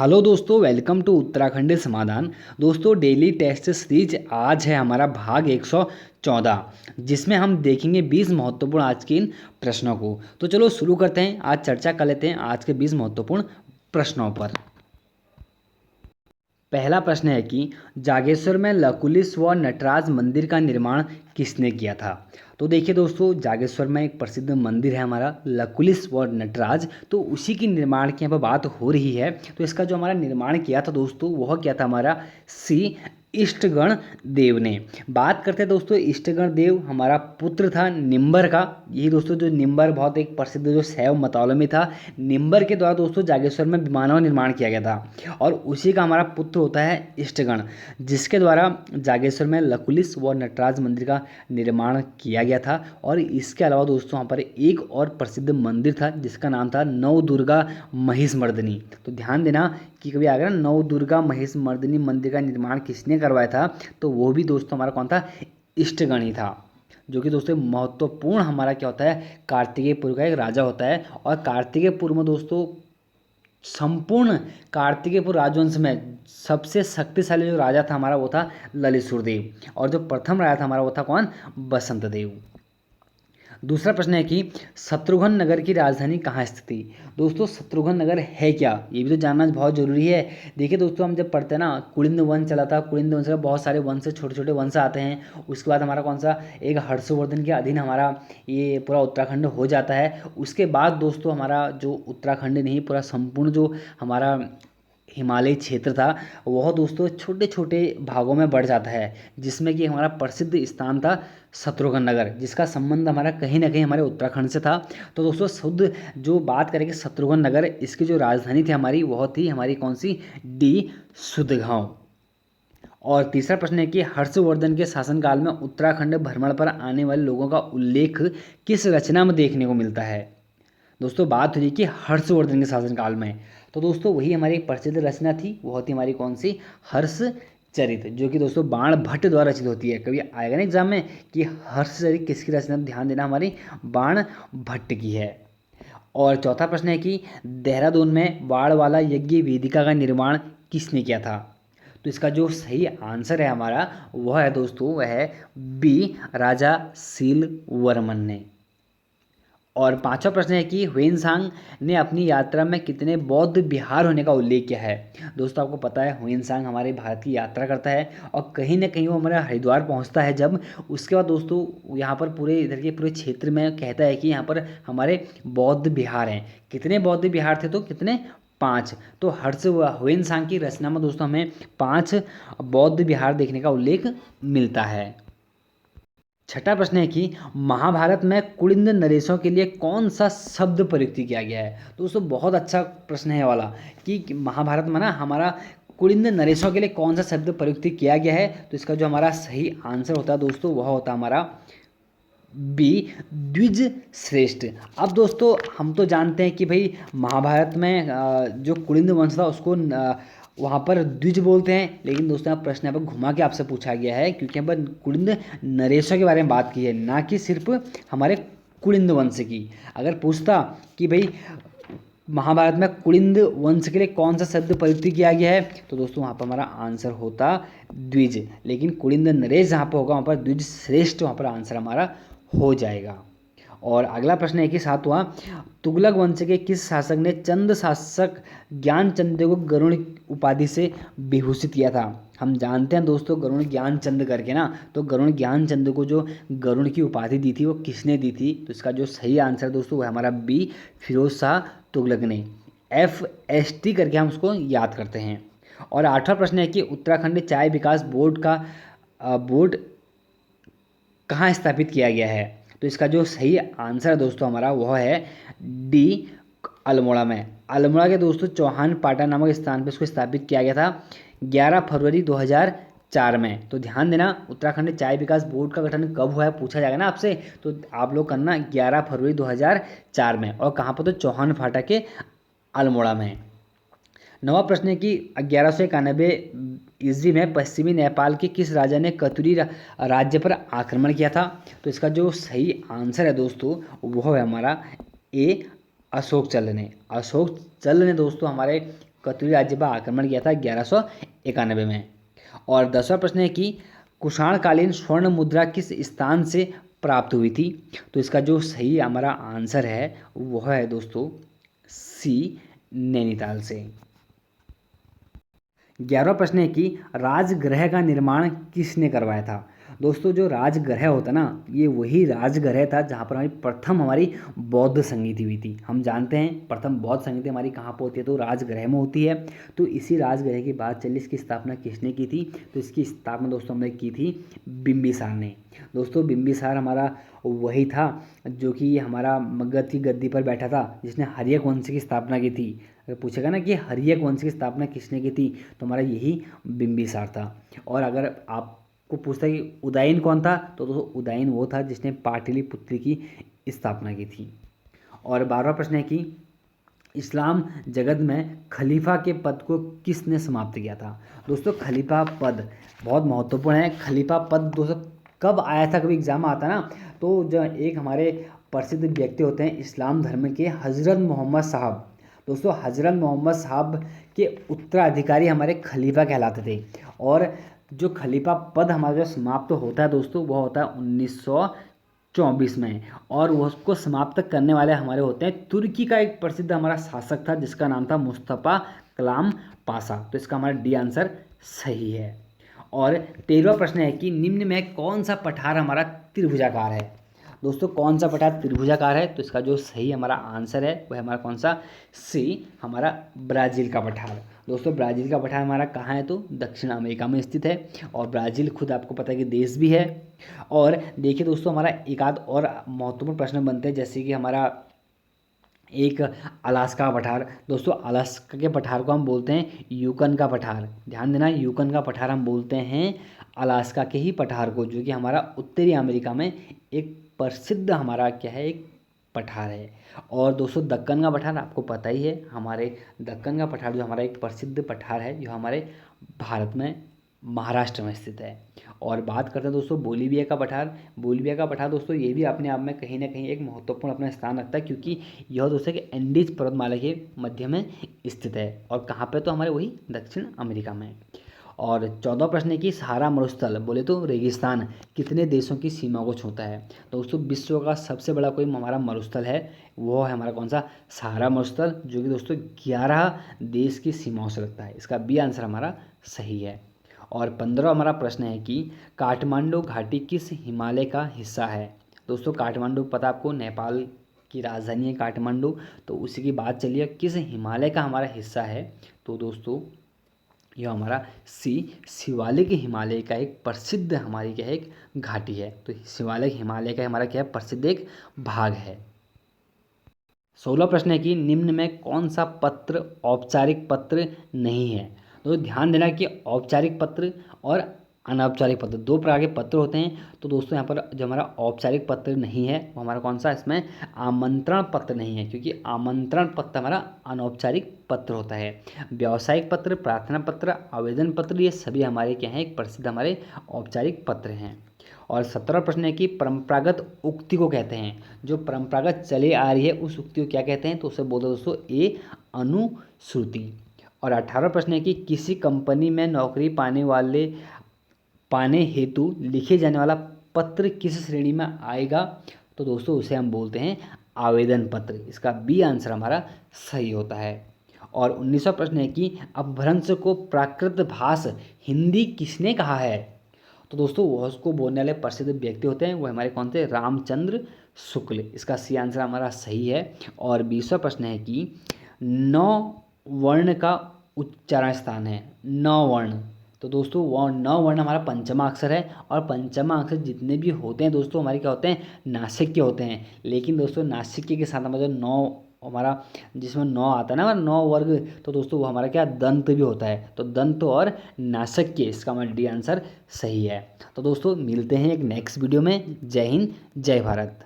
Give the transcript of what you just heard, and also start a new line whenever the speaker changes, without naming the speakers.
Hello दोस्तों, welcome to Uttarakhand समाधान। दोस्तों, डेली टेस्ट सीरीज आज है हमारा भाग 114, जिसमें हम देखेंगे 20 महत्वपूर्ण आज के इन प्रश्नों को। तो चलो शुरू करते हैं, आज चर्चा कर लेते हैं आज के 20 महत्वपूर्ण प्रश्नों पर। पहला प्रश्न है कि जागेश्वर में लकुलिश्वर नटराज मंदिर का निर्माण किसने किया था। तो देखिए दोस्तों, जागेश्वर में एक प्रसिद्ध मंदिर है हमारा लकुलिश्वर नटराज, तो उसी की निर्माण की यहाँ पर बात हो रही है। तो इसका जो हमारा निर्माण किया था दोस्तों, वह किया था हमारा सी इष्टगण देव ने। बात करते हैं दोस्तों, इष्टगण देव हमारा पुत्र था निम्बर का। यही दोस्तों जो निम्बर बहुत एक प्रसिद्ध जो शैव मतौलमी था, निम्बर के द्वारा दोस्तों जागेश्वर में विमानों का निर्माण किया गया था, और उसी का हमारा पुत्र होता है इष्टगण, जिसके द्वारा जागेश्वर में लकुलिश व नटराज मंदिर का निर्माण किया गया था। और इसके अलावा दोस्तों वहाँ पर एक और प्रसिद्ध मंदिर था जिसका नाम था नव दुर्गा महिषमर्दिनी। तो ध्यान देना कि कभी आएगा ना नव दुर्गा महिषमर्दिनी मंदिर का निर्माण किसने करवाया था, तो वो भी दोस्तों हमारा कौन था, इष्टगण ही था। जो कि दोस्तों महत्वपूर्ण हमारा क्या होता है, कार्तिकेयपुर का एक राजा होता है। और कार्तिकेयपुर में दोस्तों संपूर्ण कार्तिकेयपुर राजवंश में सबसे शक्तिशाली जो राजा था हमारा वो था ललितसुर देव, और जो प्रथम राजा था हमारा वो था कौन, बसंत देव। दूसरा प्रश्न है कि शत्रुघ्न नगर की राजधानी कहाँ स्थित थी। दोस्तों शत्रुघ्न नगर है क्या, ये भी तो जानना बहुत जरूरी है। देखिए दोस्तों, हम जब पढ़ते हैं ना, कुलिंद वंश चला था, कुलिंद वंश का बहुत सारे वंश, छोटे छोटे वंश आते हैं। उसके बाद हमारा कौन सा, एक हर्षवर्धन के अधीन हमारा ये पूरा उत्तराखंड हो जाता है। उसके बाद दोस्तों हमारा जो उत्तराखंड नहीं, पूरा संपूर्ण जो हमारा हिमालयी क्षेत्र था, वह दोस्तों छोटे छोटे भागों में बढ़ जाता है, जिसमें कि हमारा प्रसिद्ध स्थान था शत्रुघ्न नगर, जिसका संबंध हमारा कहीं ना कहीं हमारे उत्तराखंड से था। तो दोस्तों शुद्ध जो बात करेंगे शत्रुघ्न नगर, इसकी जो राजधानी थी हमारी, वह थी हमारी कौन सी, डी सुदगांव। और तीसरा प्रश्न है कि हर्षवर्धन के शासनकाल में उत्तराखंड भ्रमण पर आने वाले लोगों का उल्लेख किस रचना में देखने को मिलता है। दोस्तों बात हुई कि हर्षवर्धन के शासनकाल में, तो दोस्तों वही हमारी एक प्रसिद्ध रचना थी, वो थी हमारी कौन सी, हर्षचरित, जो कि दोस्तों बाण भट्ट द्वारा रचित होती है। कभी आएगा ना एग्जाम में कि हर्षचरित किसकी रचना, ध्यान देना हमारी बाण भट्ट की है। और चौथा प्रश्न है कि देहरादून में बाण वाला यज्ञ वेदिका का निर्माण किसने किया था। तो इसका जो सही आंसर है हमारा, वह है दोस्तों, वह है बी, राजा सील वर्मन ने। और पांचवा प्रश्न है कि ह्वेनसांग ने अपनी यात्रा में कितने बौद्ध विहार होने का उल्लेख किया है। दोस्तों आपको पता है ह्वेनसांग हमारे भारत की यात्रा करता है, और कहीं ना कहीं वो हमारे हरिद्वार पहुंचता है जब, उसके बाद दोस्तों यहाँ पर पूरे इधर के पूरे क्षेत्र में कहता है कि यहाँ पर हमारे बौद्ध विहार हैं। कितने बौद्ध विहार थे, तो कितने, 5। तो ह्वेनसांग की रचना में दोस्तों हमें 5 बौद्ध विहार देखने का उल्लेख मिलता है। छठा प्रश्न है कि महाभारत में कुलिंद नरेशों के लिए कौन सा शब्द प्रयुक्त किया गया है। तो दोस्तों बहुत अच्छा प्रश्न है वाला, कि महाभारत में ना हमारा कुलिंद नरेशों के लिए कौन सा शब्द प्रयुक्त किया गया है। तो इसका जो हमारा सही आंसर होता है दोस्तों, वह होता है हमारा बी, द्विज श्रेष्ठ। अब दोस्तों हम तो जानते हैं कि भाई महाभारत में जो कुलिंद वंश था उसको वहाँ पर द्विज बोलते हैं, लेकिन दोस्तों यहाँ प्रश्न यहाँ पर घुमा के आपसे पूछा गया है, क्योंकि यहाँ पर कुलिंद नरेशों के बारे में बात की है, ना कि सिर्फ हमारे कुलिंद वंश की। अगर पूछता कि भाई महाभारत में कुलिंद वंश के लिए कौन सा शब्द प्रयुक्त किया गया है, तो दोस्तों वहाँ पर हमारा आंसर होता द्विज। लेकिन कुलिंद नरेश जहाँ पर होगा वहाँ पर द्विज श्रेष्ठ वहाँ पर आंसर हमारा हो जाएगा। और अगला प्रश्न है कि सातवां, तुगलक वंश के किस शासक ने चंद शासक ज्ञानचंद को गरुड़ उपाधि से विभूषित किया था। हम जानते हैं दोस्तों गरुड़ ज्ञानचंद करके ना, तो गरुड़ ज्ञानचंद को जो गरुड़ की उपाधि दी थी वो किसने दी थी। तो इसका जो सही आंसर दोस्तों वो है हमारा बी, फिरोज शाह तुगलक ने। FST करके हम उसको याद करते हैं। और आठवां प्रश्न है कि उत्तराखंड चाय विकास बोर्ड का बोर्ड कहाँ स्थापित किया गया है। तो इसका जो सही आंसर है दोस्तों हमारा वह है डी, अल्मोड़ा में। अल्मोड़ा के दोस्तों चौहान पाटा नामक स्थान पर इसको स्थापित किया गया था 11 फरवरी 2004 में। तो ध्यान देना, उत्तराखंड चाय विकास बोर्ड का गठन कब हुआ है पूछा जाएगा ना आपसे, तो आप लोग करना 11 फरवरी 2004 में। और कहाँ पर, तो चौहान फाटा के अल्मोड़ा में। नवा प्रश्न है कि 1191 ईस्वी में पश्चिमी नेपाल के किस राजा ने कतुरी राज्य पर आक्रमण किया था। तो इसका जो सही आंसर है दोस्तों वह है हमारा ए, अशोक चल ने। अशोक चल ने दोस्तों हमारे कतुरी राज्य पर आक्रमण किया था 1191 में। और 10वां प्रश्न है कि कुषाणकालीन स्वर्ण मुद्रा किस स्थान से प्राप्त हुई थी? तो इसका जो सही हमारा आंसर है वह है दोस्तों सी, नैनीताल से। 11वां प्रश्न है कि राजगृह का निर्माण किसने करवाया था? दोस्तों जो राजगृह होता ना, ये वही राजगृह था जहाँ पर हमारी बौद्ध संगीति हुई थी। हम जानते हैं प्रथम बौद्ध संगीति हमारी कहाँ पर होती है, तो राजगृह में होती है। तो इसी राजगृह की बात चली, इसकी स्थापना किसने की थी? तो इसकी स्थापना दोस्तों हमने की थी बिंबिसार ने। दोस्तों बिंबिसार हमारा वही था जो कि हमारा मगध की गद्दी पर बैठा था, जिसने हर्यक वंश की स्थापना की थी। अगर पूछेगा ना कि हर्यक वंश की स्थापना किसने की थी, तो हमारा यही बिंबिसार था। और अगर आपको पूछता है कि उदयन कौन था, तो दोस्तों उदयन वो था जिसने पाटलिपुत्र की स्थापना की थी। और 12वां प्रश्न है कि इस्लाम जगत में खलीफा के पद को किसने समाप्त किया था? दोस्तों खलीफा पद बहुत महत्वपूर्ण है। खलीफा पद दोस्तों कब आया था, कभी एग्जाम आता ना, तो जो एक हमारे प्रसिद्ध व्यक्ति होते हैं इस्लाम धर्म के, हज़रत मोहम्मद साहब। दोस्तों हज़रत मोहम्मद साहब के उत्तराधिकारी हमारे खलीफा कहलाते थे। और जो खलीफा पद हमारा जो समाप्त होता है दोस्तों, वह होता है 1924 में। और वो उसको समाप्त करने वाले हमारे होते हैं तुर्की का एक प्रसिद्ध हमारा शासक था जिसका नाम था मुस्तफ़ा कलाम पाशा। तो इसका हमारा डी आंसर सही है। और 13वां प्रश्न है कि निम्न में कौन सा पठार हमारा त्रिभुजाकार है? दोस्तों कौन सा पठार त्रिभुजाकार है? तो इसका जो सही हमारा आंसर है वह हमारा कौन सा, सी, हमारा ब्राज़ील का पठार। दोस्तों ब्राज़ील का पठार हमारा कहाँ है? तो दक्षिण अमेरिका में स्थित है। और ब्राज़ील खुद आपको पता है कि देश भी है। और देखिए दोस्तों हमारा एक आध और महत्वपूर्ण प्रश्न बनते हैं, जैसे कि हमारा एक अलास्का का पठार। दोस्तों अलास्का के पठार को हम बोलते हैं यूकन का पठार। ध्यान देना, यूकन का पठार हम बोलते हैं अलास्का के ही पठार को, जो कि हमारा उत्तरी अमेरिका में एक प्रसिद्ध हमारा क्या है, एक पठार है। और दोस्तों दक्कन का पठार आपको पता ही है, हमारे दक्कन का पठार जो हमारा एक प्रसिद्ध पठार है जो हमारे भारत में महाराष्ट्र में स्थित है। और बात करते हैं दोस्तों बोलीविया का पठार। बोलीविया का पठार दोस्तों ये भी अपने आप में कहीं ना कहीं एक महत्वपूर्ण अपना स्थान रखता है, क्योंकि यह दोस्तों कि एंडीज पर्वतमाला के मध्य में स्थित है। और कहाँ पे? तो हमारे वही दक्षिण अमेरिका में। और 14वां प्रश्न है कि सहारा मरुस्थल बोले तो रेगिस्तान कितने देशों की सीमा को छूता है? दोस्तों विश्व का सबसे बड़ा कोई हमारा मरुस्थल है, वो है हमारा कौन सा, सहारा मरुस्थल, जो कि दोस्तों 11 देश की सीमाओं से लगता है। इसका बी आंसर हमारा सही है। और 15वां हमारा प्रश्न है कि काठमांडू घाटी किस हिमालय का हिस्सा है? दोस्तों काठमांडू पता आपको, नेपाल की राजधानी है काठमांडू, तो उसी की बात चलिए किस हिमालय का हमारा हिस्सा है? तो दोस्तों यह हमारा सी, शिवालिक हिमालय का एक प्रसिद्ध हमारी क्या है, एक घाटी है। तो शिवालिक हिमालय का हमारा क्या है, प्रसिद्ध एक भाग है। 16वां प्रश्न है कि निम्न में कौन सा पत्र औपचारिक पत्र नहीं है? तो ध्यान देना कि औपचारिक पत्र और अनौपचारिक पत्र दो प्रकार के पत्र होते हैं। तो दोस्तों यहाँ पर जो हमारा औपचारिक पत्र नहीं है वो हमारा कौन सा, इसमें आमंत्रण पत्र नहीं है, क्योंकि आमंत्रण पत्र हमारा अनौपचारिक पत्र होता है। व्यावसायिक पत्र, प्रार्थना पत्र, आवेदन पत्र, ये सभी हमारे क्या हैं, एक प्रसिद्ध हमारे औपचारिक पत्र हैं। और 17वां प्रश्न है कि परंपरागत उक्ति को कहते हैं, जो परंपरागत चले आ रही है उस उक्ति को क्या कहते हैं? तो उसे बोलते हैं दोस्तों ए, अनुश्रुति। और 18वां प्रश्न है कि किसी कंपनी में नौकरी पाने हेतु लिखे जाने वाला पत्र किस श्रेणी में आएगा? तो दोस्तों उसे हम बोलते हैं आवेदन पत्र। इसका बी आंसर हमारा सही होता है। और 19वां प्रश्न है कि अपभ्रंश को प्राकृत भाष हिंदी किसने कहा है? तो दोस्तों वह उसको बोलने वाले प्रसिद्ध व्यक्ति होते हैं, वो हमारे कौन से, रामचंद्र शुक्ल। इसका सी आंसर हमारा सही है। और 20वां प्रश्न है कि 9 वर्ण का उच्चारण स्थान है, 9 वर्ण। तो दोस्तों वो 9 वर्ण हमारा पंचमा अक्षर है। और पंचमा अक्षर जितने भी होते हैं दोस्तों हमारे क्या होते हैं, नासिक्य होते हैं। लेकिन दोस्तों नासिक्य के साथ हमारा जो 9 हमारा जिसमें 9 आता है ना, 9 वर्ग, तो दोस्तों वो हमारा क्या, दंत भी होता है। तो दंत और नासिक्य, इसका हमारा डी आंसर सही है। तो दोस्तों मिलते हैं एक नेक्स्ट वीडियो में। जय हिंद, जय भारत।